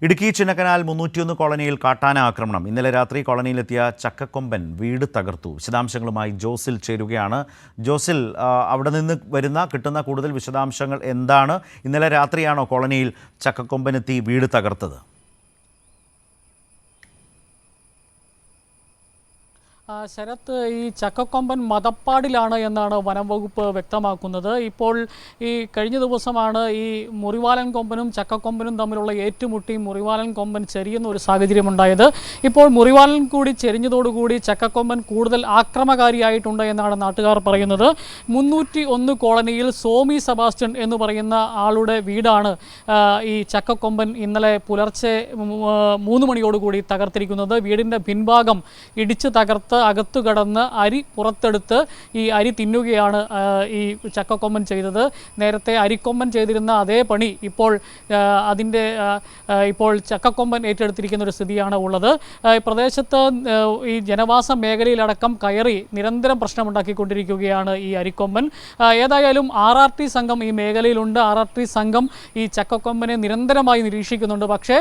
ഇടുക്കി ചിന്നക്കനാൽ 301 കോളനിയിൽ കാട്ടാന ആക്രമണം. ഇന്നലെ രാത്രി കോളനിയിലെത്തിയ ചക്കക്കൊമ്പൻ വീട് തകർത്തു. വിശദാംശങ്ങളുമായി ജോസിൽ ചേരുകയാണ്. ജോസിൽ, അവിടെ നിന്ന് കിട്ടുന്ന കൂടുതൽ വിശദാംശങ്ങൾ എന്താണ്? ഇന്നലെ രാത്രിയാണോ കോളനിയിൽ ചക്കക്കൊമ്പനെത്തി വീട് തകർത്തത്? ശരത്ത്, ഈ ചക്കക്കൊമ്പൻ മതപ്പാടിലാണ് എന്നാണ് വനം വകുപ്പ് വ്യക്തമാക്കുന്നത്. ഇപ്പോൾ ഈ കഴിഞ്ഞ ദിവസമാണ് ഈ മുറിവാലൻ കൊമ്പനും ചക്കക്കൊമ്പനും തമ്മിലുള്ള ഏറ്റുമുട്ടി മുറിവാലൻ കൊമ്പൻ ചെരിയുന്ന ഒരു സാഹചര്യമുണ്ടായത്. ഇപ്പോൾ മുറിവാലൻ കൂടി ചെരിഞ്ഞതോടുകൂടി ചക്കക്കൊമ്പൻ കൂടുതൽ ആക്രമകാരിയായിട്ടുണ്ട് എന്നാണ് നാട്ടുകാർ പറയുന്നത്. 301 കോളനിയിൽ സോമി സെബാസ്റ്റ്യൻ എന്ന് പറയുന്ന ആളുടെ വീടാണ് ഈ ചക്കക്കൊമ്പൻ ഇന്നലെ പുലർച്ചെ 3 മണിയോടുകൂടി തകർത്തിരിക്കുന്നത്. വീടിൻ്റെ പിൻഭാഗം ഇടിച്ച് തകർത്ത് അകത്തു കടന്ന് അരി പുറത്തെടുത്ത് ഈ അരി തിന്നുകയാണ് ഈ ചക്കക്കൊമ്പൻ ചെയ്തത്. നേരത്തെ അരിക്കൊമ്പൻ ചെയ്തിരുന്ന അതേ പണി ഇപ്പോൾ ചക്കക്കൊമ്പൻ ഏറ്റെടുത്തിരിക്കുന്ന ഒരു സ്ഥിതിയാണ് ഉള്ളത്. പ്രദേശത്ത് ഈ ജനവാസ മേഖലയിലടക്കം കയറി നിരന്തരം പ്രശ്നമുണ്ടാക്കിക്കൊണ്ടിരിക്കുകയാണ് ഈ അരിക്കൊമ്പൻ. ഏതായാലും RRT സംഘം ഈ മേഖലയിലുണ്ട്. RRT സംഘം ഈ ചക്കക്കൊമ്പനെ നിരന്തരമായി നിരീക്ഷിക്കുന്നുണ്ട്. പക്ഷേ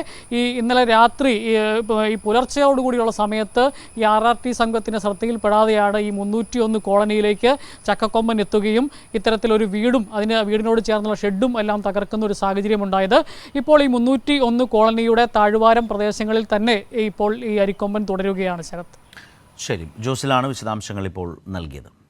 ഇന്നലെ രാത്രി ഈ പുലർച്ചയോടുകൂടിയുള്ള സമയത്ത് ഈ RRT സംഘത്തിന് ശ്രദ്ധയിൽപ്പെടാതെയാണ് ഈ 301 കോളനിയിലേക്ക് ചക്കക്കൊമ്പൻ എത്തുകയും ഇത്തരത്തിലൊരു വീടിനോട് ചേർന്നുള്ള ഷെഡും എല്ലാം തകർക്കുന്ന ഒരു സാഹചര്യമുണ്ടായത്. ഇപ്പോൾ ഈ 301 കോളനിയുടെ താഴ്വാരം പ്രദേശങ്ങളിൽ തന്നെ ഇപ്പോൾ ഈ അരിക്കൊമ്പൻ തുടരുകയാണ്. ശരത്ത്, ശരി, ജോസിലാണ് വിശദാംശങ്ങൾ ഇപ്പോൾ നൽകിയത്.